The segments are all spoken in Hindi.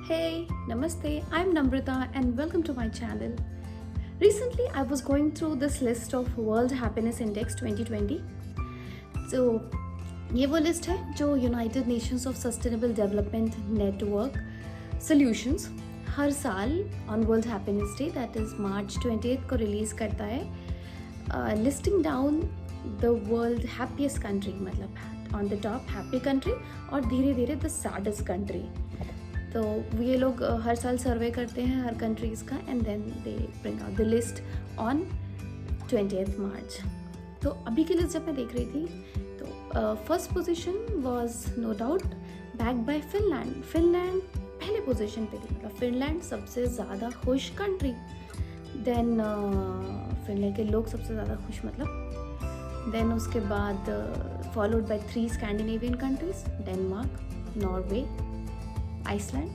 Hey, Namaste, I'm Namrata and welcome to my channel. Recently, I was going through this list of World Happiness Index 2020. So, ये वो लिस्ट है जो United Nations of sustainable development network solutions हर साल on world happiness day that is March 28 को रिलीज़ करता है, listing down the world happiest country, मतलब on the top happy country और धीरे धीरे द सैडेस्ट कंट्री. तो ये लोग हर साल सर्वे करते हैं हर कंट्रीज़ का and then they bring out the list on 20th March. तो अभी की लिस्ट जब मैं देख रही थी तो first position was no doubt backed by Finland. Finland पहले पोजीशन पे थी, मतलब फिनलैंड सबसे ज़्यादा खुश कंट्री. देन फिनलैंड के लोग सबसे ज़्यादा खुश, मतलब देन उसके बाद followed by 3 Scandinavian countries, Denmark, Norway, Iceland.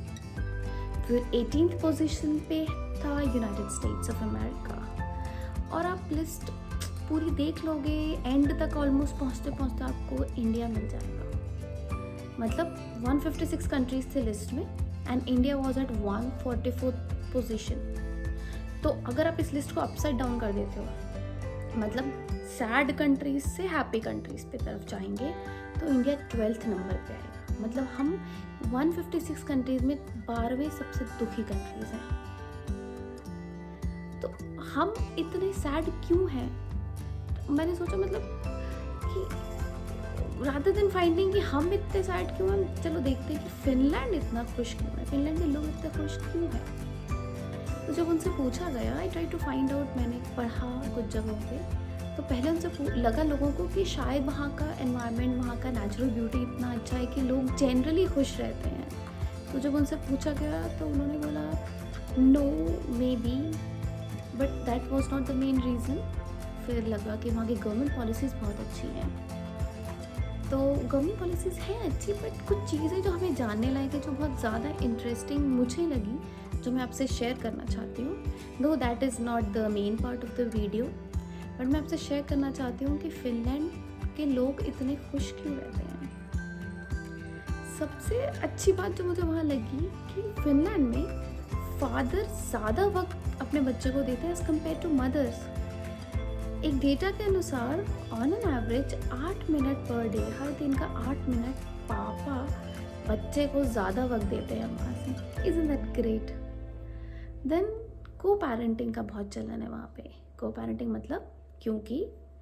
फिर 18th पोजीशन पे था यूनाइटेड स्टेट्स ऑफ अमेरिका. और आप लिस्ट पूरी देख लोगे एंड तक ऑलमोस्ट पहुँचते पहुँचते आपको इंडिया मिल जाएगा. मतलब 156 कंट्रीज थे लिस्ट में and India was at 144th position. तो अगर आप इस लिस्ट को अपसाइड डाउन कर देते हो, मतलब सैड कंट्रीज से हैप्पी कंट्रीज पे तरफ जाएंगे, तो इंडिया 12th नंबर पे आएगा. मतलब हम 156 कंट्रीज में 12वें सबसे दुखी कंट्रीज हैं. तो हम इतने सैड क्यों हैं? तो मैंने सोचा, मतलब कि रादर देन फाइंडिंग कि हम इतने सैड क्यों हैं, चलो देखते हैं कि फिनलैंड इतना खुश क्यों है, फिनलैंड के लोग इतने खुश क्यों हैं. तो जब उनसे पूछा गया, I try to find out, मैंने पढ़ा कुछ जगहों पे, तो पहले उनसे लगा लोगों को कि शायद वहाँ का एनवायरनमेंट, वहाँ का नेचुरल ब्यूटी इतना अच्छा है कि लोग जनरली खुश रहते हैं. तो जब उनसे पूछा गया तो उन्होंने बोला no maybe, but that was not the main reason. फिर लगा कि वहाँ की गवर्नमेंट पॉलिसीज़ बहुत अच्छी हैं. तो गवर्नमेंट पॉलिसीज़ हैं अच्छी, बट कुछ चीज़ें जो हमें जानने लायक है, जो बहुत ज़्यादा इंटरेस्टिंग मुझे लगी, जो मैं आपसे शेयर करना चाहती हूँ. दो that is not the main part of the video, but मैं आपसे शेयर करना चाहती हूँ कि फिनलैंड के लोग इतने खुश क्यों रहते हैं. सबसे अच्छी बात जो मुझे वहाँ लगी कि फिनलैंड में फादर ज़्यादा वक्त अपने बच्चे को देते हैं एज़ कम्पेयर टू मदर्स. एक डेटा के अनुसार on an average 8 minute per day, हर दिन का 8 मिनट पापा बच्चे को ज़्यादा वक्त देते हैं वहाँ से. Isn't that great? देन को पेरेंटिंग का बहुत चलन है वहाँ पे. को पेरेंटिंग मतलब क्योंकि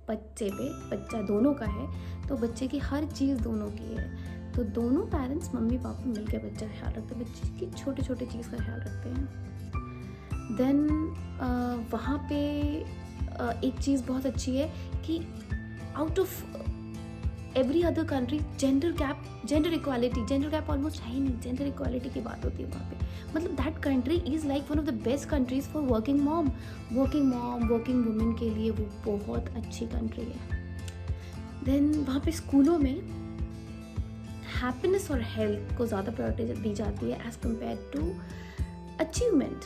बच्चा दोनों का है, तो बच्चे की हर चीज़ दोनों की है. तो दोनों पेरेंट्स, मम्मी पापा मिलकर बच्चे का ख्याल रखते हैं, बच्चे की छोटे छोटे चीज़ का ख्याल रखते हैं. देन वहाँ पे एक चीज़ बहुत अच्छी है कि out of every other country gender equality almost है ही नहीं. जेंडर इक्वालिटी की बात होती है वहाँ पे. मतलब that country is like one of the best countries for working working women के लिए वो बहुत अच्छी कंट्री है. देन वहाँ पे स्कूलों में हैप्पीनेस और हेल्थ को ज़्यादा प्रायोरिटी दी जाती है एज़ कम्पेयर टू अचीवमेंट.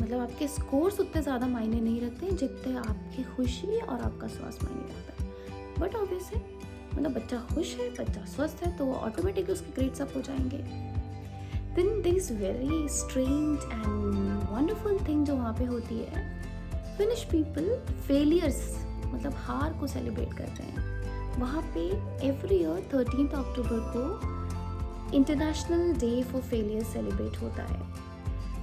मतलब आपके स्कोर्स उतने ज़्यादा मायने नहीं रखते हैं जितने आपकी खुशी और आपका स्वास्थ्य मायने रखता है. बट ऑब्वियसली मतलब बच्चा खुश है, बच्चा स्वस्थ है, तो वो ऑटोमेटिकली उसके ग्रेड्स अप हो जाएंगे. Then there is very strange and wonderful thing जो वहाँ पे होती है. फिनिश पीपल फेलियर्स, मतलब हार को सेलिब्रेट करते हैं. वहाँ पे एवरी ईयर 13 अक्टूबर को international day for failure celebrate होता है.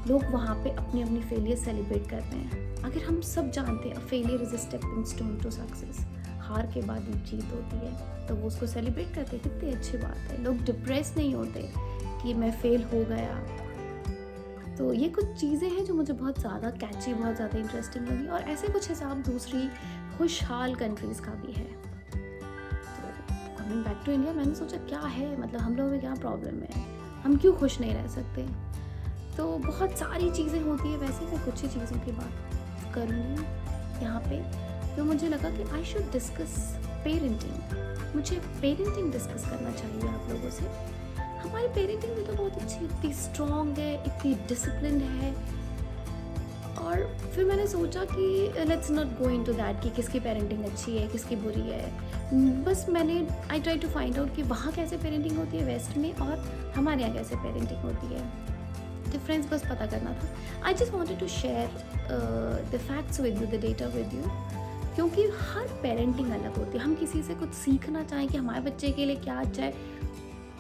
लोग वहाँ पे अपनी अपनी फेलियर सेलिब्रेट करते हैं. अगर हम सब जानते हैं failure is a stepping stone to success, हार के बाद एक जीत होती है, तो वो उसको सेलिब्रेट करते हैं. कितनी अच्छी बात है. लोग डिप्रेस नहीं होते कि मैं फेल हो गया. तो ये कुछ चीज़ें हैं जो मुझे बहुत ज़्यादा कैची, बहुत ज़्यादा इंटरेस्टिंग लगी. और ऐसे कुछ हिसाब दूसरी खुशहाल कंट्रीज़ का भी है. तो कमिंग बैक टू इंडिया, मैंने सोचा क्या है, मतलब हम लोगों में क्या प्रॉब्लम है, हम क्यों खुश नहीं रह सकते. तो बहुत सारी चीज़ें होती है. वैसे मैं कुछ ही चीज़ों की बात करूँगी यहाँ पे. तो मुझे लगा कि आई शुड डिस्कस पेरेंटिंग. मुझे पेरेंटिंग डिस्कस करना चाहिए आप लोगों से. हमारी पेरेंटिंग भी तो बहुत अच्छी, इतनी स्ट्रॉन्ग है, इतनी डिसिप्लिन है. और फिर मैंने सोचा कि let's not go into that कि किसकी पेरेंटिंग अच्छी है, किसकी बुरी है. बस मैंने I try to find out कि वहाँ कैसे पेरेंटिंग होती है वेस्ट में और हमारे यहाँ कैसे पेरेंटिंग होती है. डिफरेंस बस पता करना था. I just wanted to share the facts with you, the data with you, क्योंकि हर पेरेंटिंग अलग होती है. हम किसी से कुछ सीखना चाहें कि हमारे बच्चे के लिए क्या अच्छा है,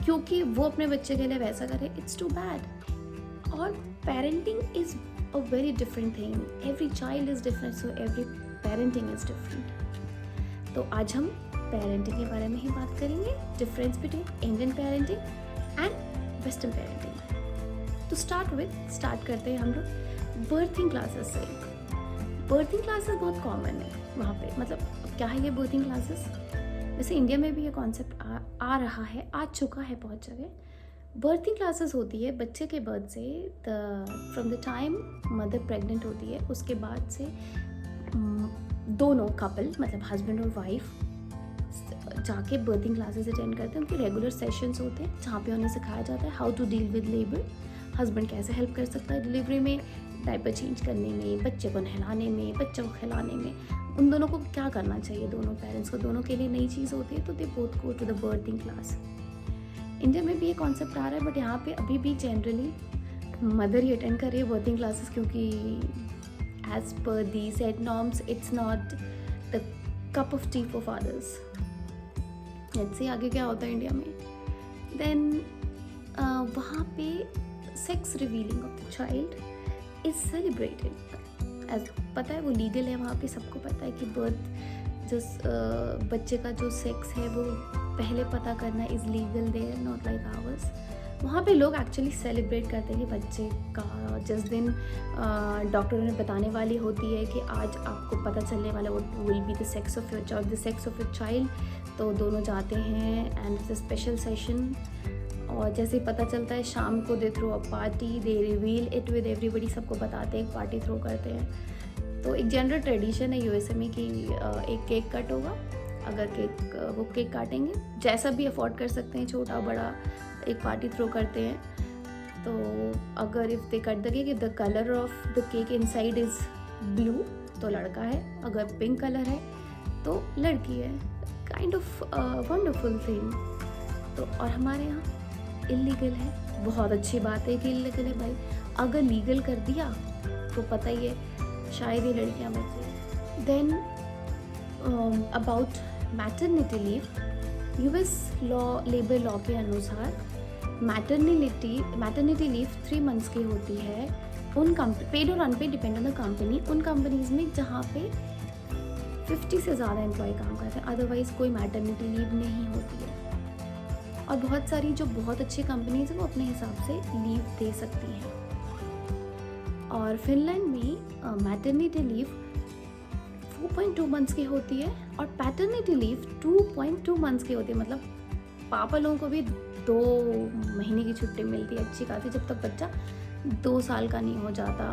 क्योंकि वो अपने बच्चे के लिए वैसा करे, इट्स टू बैड. और parenting is a very different thing. Every child is different, so every parenting is different. तो आज हम पेरेंटिंग के बारे में ही बात करेंगे, difference between Indian parenting and western parenting. तो स्टार्ट करते हैं हम लोग बर्थिंग क्लासेस से. बर्थिंग क्लासेस बहुत कॉमन है वहाँ पे. मतलब क्या है ये बर्थिंग क्लासेस? वैसे इंडिया में भी ये कॉन्सेप्ट आ रहा है, आ चुका है बहुत जगह. बर्थिंग क्लासेस होती है बच्चे के बर्थ से, from the time mother pregnant होती है उसके बाद से दोनों कपल मतलब हस्बैंड और वाइफ जाके बर्थिंग क्लासेस अटेंड करते हैं. उनके रेगुलर सेशंस होते हैं जहाँ पे उन्हें सिखाया जाता है how to deal with labour. Husband कैसे हेल्प कर सकता है डिलीवरी में, डायपर चेंज करने में, बच्चे को नहलाने में, बच्चे को खिलाने में, उन दोनों को क्या करना चाहिए, दोनों पेरेंट्स को. दोनों के लिए नई चीज़ होती है, तो they both go to the birthing class. India में भी ये कॉन्सेप्ट आ रहा है, बट यहाँ पे अभी भी जनरली मदर ही अटेंड कर रही है बर्थिंग क्लासेस, क्योंकि as per the set norms it's not the cup of tea for fathers. Let's see आगे क्या होता है इंडिया में. देन वहाँ पे sex revealing of the child is celebrated. As पता है वो लीगल है वहाँ पे, सबको पता है कि बर्थ जो बच्चे का जो सेक्स है वो पहले पता करना is legal there, not like ours. वहाँ पे लोग एक्चुअली सेलिब्रेट करते हैं कि बच्चे का जिस दिन डॉक्टर उन्हें बताने वाली होती है कि आज आपको पता चलने वाला वो will be the sex of your child, the sex of your child. तो दोनों जाते हैं and it's a special session. और जैसे ही पता चलता है शाम को they throw a party, they reveal it with everybody. सबको बताते हैं, एक पार्टी थ्रो करते हैं. तो एक जनरल ट्रेडिशन है यूएसए में कि एक केक कट होगा. अगर वो केक काटेंगे, जैसा भी अफोर्ड कर सकते हैं, छोटा बड़ा, एक पार्टी थ्रो करते हैं. तो अगर if they cut the cake, if the colour of the cake inside is blue तो लड़का है, अगर पिंक कलर है तो लड़की है. Kind of wonderful thing. तो और हमारे यहाँ इलीगल है. बहुत अच्छी बात है कि इलीगल है भाई. अगर लीगल कर दिया तो पता ही है शायद ही लड़कियाँ बचे. Then about maternity leave, US labour law के अनुसार मैटरनिटी लीव 3 months की होती है. उन पेड और unpaid depend on the company. उन कंपनीज में जहाँ पे 50 से ज़्यादा एम्प्लॉय काम करते हैं, अदरवाइज़ कोई मैटरनिटी लीव नहीं होती है. और बहुत सारी जो बहुत अच्छी कंपनीज हैं वो अपने हिसाब से लीव दे सकती हैं. और फिनलैंड में मैटरनिटी लीव 4.2 months की होती है और पैटर्निटी लीव 2.2 months की होती है. मतलब पापा लोगों को भी 2 महीने की छुट्टी मिलती है अच्छी खासी, जब तक बच्चा 2 साल का नहीं हो जाता.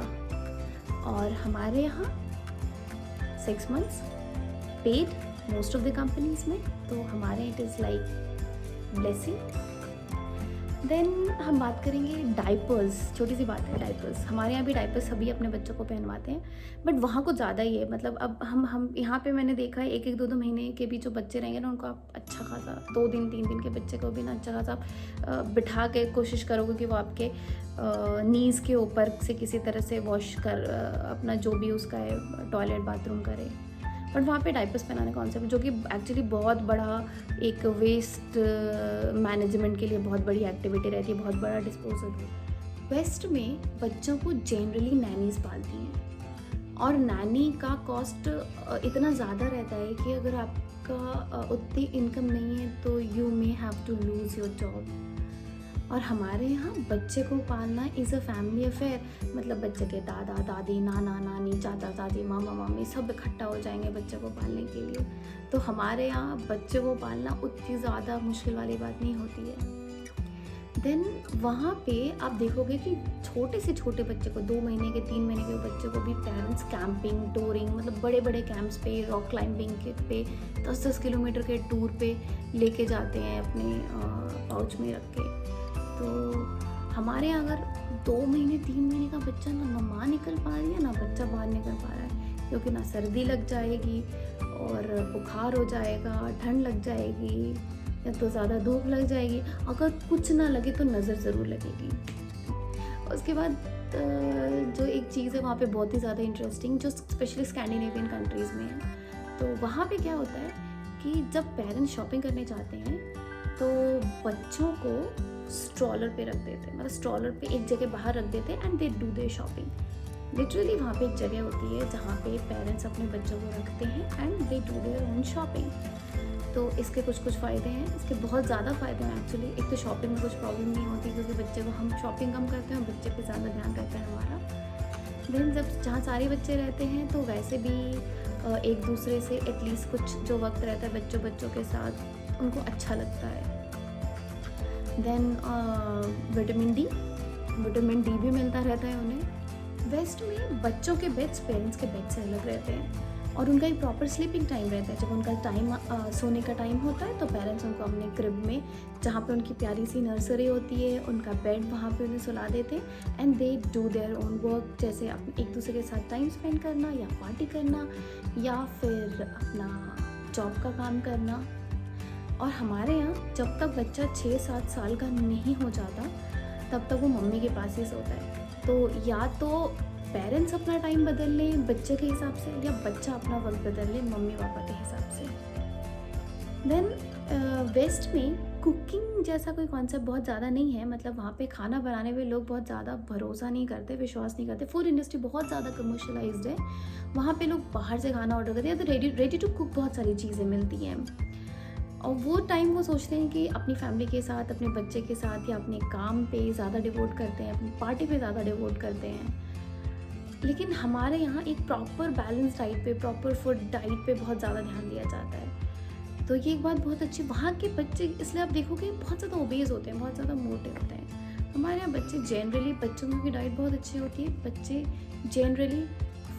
और हमारे यहाँ 6 months paid most of the companies में. तो हमारे it is like blessing. Then हम बात करेंगे डाइपर्स. छोटी सी बात है डाइपर्स. हमारे यहाँ भी डाइपर्स सभी अपने बच्चों को पहनवाते हैं, बट वहाँ को ज़्यादा ही है. मतलब अब हम यहाँ पे मैंने देखा है 1-1, 2-2 महीने के भी जो बच्चे रहेंगे ना, उनको आप अच्छा खासा 2 दिन 3 दिन के बच्चे को भी ना अच्छा खासा बिठा के कोशिश करोगे कि वो आपके नीज़ के ऊपर से किसी तरह से वॉश कर अपना जो भी उसका है टॉयलेट बाथरूम करे. बट वहाँ पे डाइपर्स पहनाने कॉन्सेप्ट जो कि एक्चुअली बहुत बड़ा एक वेस्ट मैनेजमेंट के लिए बहुत बड़ी एक्टिविटी रहती है, बहुत बड़ा डिस्पोजल. वेस्ट में बच्चों को जनरली नैनीज पालती हैं और नैनी का कॉस्ट इतना ज़्यादा रहता है कि अगर आपका उतनी इनकम नहीं है तो you may have to lose your job. और हमारे यहाँ बच्चे को पालना इज़ अ फैमिली अफेयर. मतलब बच्चे के दादा दादी, नाना नानी, चाचा चाची, मामा मामी सब इकट्ठा हो जाएंगे बच्चे को पालने के लिए. तो हमारे यहाँ बच्चे को पालना उतनी ज़्यादा मुश्किल वाली बात नहीं होती है. देन वहाँ पे आप देखोगे कि छोटे से छोटे बच्चे को 2 महीने के 3 महीने के बच्चे को भी पेरेंट्स कैंपिंग, टूरिंग, मतलब बड़े बड़े कैंप्स पे, रॉक क्लाइंबिंग के पे 10-10 किलोमीटर के टूर पे लेके जाते हैं अपने पाउच में रख के. तो हमारे यहाँ अगर 2 महीने 3 महीने का बच्चा ना माँ निकल पा रही है ना बच्चा बाहर निकल पा रहा है, क्योंकि ना सर्दी लग जाएगी और बुखार हो जाएगा, ठंड लग जाएगी या तो ज़्यादा धूप लग जाएगी. अगर कुछ ना लगे तो नज़र ज़रूर लगेगी. उसके बाद जो एक चीज़ है वहाँ पे बहुत ही ज़्यादा इंटरेस्टिंग, जो स्पेशली स्कैंडिनेवियन कंट्रीज़ में है, तो वहाँ पे क्या होता है कि जब पेरेंट्स शॉपिंग करने जाते हैं तो बच्चों को स्ट्रॉलर पे रख देते हैं, मतलब स्ट्रॉलर पे एक जगह बाहर रख देते हैं and they do their shopping. Literally वहाँ पे एक जगह होती है जहाँ पे पेरेंट्स अपने बच्चों को रखते हैं and they do their own shopping. तो इसके कुछ फ़ायदे हैं, इसके बहुत ज़्यादा फ़ायदे हैं एक्चुअली। एक तो शॉपिंग में कुछ प्रॉब्लम नहीं होती क्योंकि बच्चे को हम शॉपिंग कम करते हैं, बच्चे पे ज़्यादा ध्यान रहता है हमारा। देन जब जहाँ सारे बच्चे रहते हैं तो वैसे भी एक दूसरे से एटलीस्ट कुछ जो वक्त रहता है बच्चों के साथ उनको अच्छा लगता है। देन विटामिन डी भी मिलता रहता है उन्हें। वेस्ट में बच्चों के बेड्स पेरेंट्स के बेड से अलग रहते हैं और उनका एक प्रॉपर स्लीपिंग टाइम रहता है। जब उनका टाइम सोने का टाइम होता है तो पेरेंट्स उनको अपने क्रिब में, जहाँ पे उनकी प्यारी सी नर्सरी होती है, उनका बेड, वहाँ पे उन्हें सुला देते हैं and they do their own work, जैसे एक दूसरे के साथ टाइम स्पेंड करना या पार्टी करना या फिर अपना जॉब का काम करना। और हमारे यहाँ जब तक बच्चा 6-7 साल का नहीं हो जाता तब तक वो मम्मी के पास ही सोता है। तो या तो पेरेंट्स अपना टाइम बदल लें बच्चे के हिसाब से या बच्चा अपना वक्त बदल ले मम्मी पापा के हिसाब से। देन वेस्ट में कुकिंग जैसा कोई कॉन्सेप्ट बहुत ज़्यादा नहीं है, मतलब वहाँ पे खाना बनाने में लोग बहुत ज़्यादा भरोसा नहीं करते, विश्वास नहीं करते। फूड इंडस्ट्री बहुत ज़्यादा कमर्शलाइज्ड है, वहाँ पे लोग बाहर से खाना ऑर्डर करते हैं तो रेडी टू कुक बहुत सारी चीज़ें मिलती हैं। और वो टाइम वो सोचते हैं कि अपनी फैमिली के साथ, अपने बच्चे के साथ या अपने काम पे ज़्यादा डिवोट करते हैं, अपनी पार्टी पे ज़्यादा डिवोट करते हैं। लेकिन हमारे यहाँ एक प्रॉपर बैलेंस डाइट पे, प्रॉपर फूड डाइट पे बहुत ज़्यादा ध्यान दिया जाता है। तो ये एक बात बहुत अच्छी, वहाँ के बच्चे इसलिए आप देखोगे बहुत ज़्यादा ओबेज होते हैं, बहुत ज़्यादा मोटे होते हैं। हमारे यहाँ बच्चे जनरली, बच्चों की डाइट बहुत अच्छी होती है, बच्चे जनरली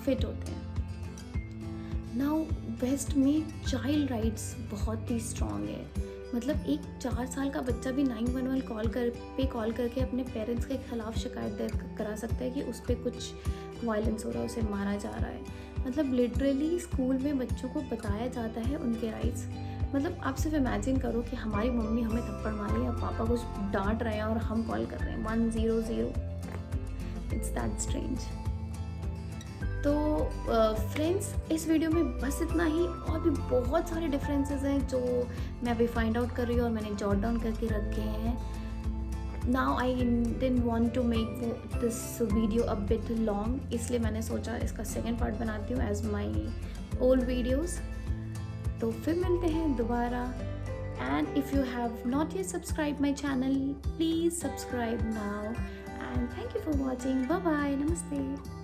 फिट होते हैं। नाउ वेस्ट में चाइल्ड राइट्स बहुत ही स्ट्रॉन्ग है, मतलब एक 4 साल का बच्चा भी 911 कॉल करके अपने पेरेंट्स के खिलाफ शिकायत दर्ज करा सकता है कि उस पर कुछ वायलेंस हो रहा है, उसे मारा जा रहा है। मतलब लिटरली स्कूल में बच्चों को बताया जाता है उनके राइट्स। मतलब आप सिर्फ इमेजिन करो कि हमारी मम्मी हमें थप्पड़ मारी या पापा कुछ डांट रहे हैं और हम कॉल कर रहे हैं 100, इट्स दैट स्ट्रेंज। तो फ्रेंड्स इस वीडियो में बस इतना ही, और भी बहुत सारे डिफरेंसेस हैं जो मैं अभी फाइंड आउट कर रही हूँ और मैंने जॉट डाउन करके रखे हैं। Now I didn't want to make this video a bit long, इसलिए मैंने सोचा इसका सेकेंड पार्ट बनाती हूँ एज माई ओल्ड वीडियोज़। तो फिर मिलते हैं दोबारा, and if you have not yet subscribe my channel please subscribe now, and thank you for watching. Bye bye, नमस्ते।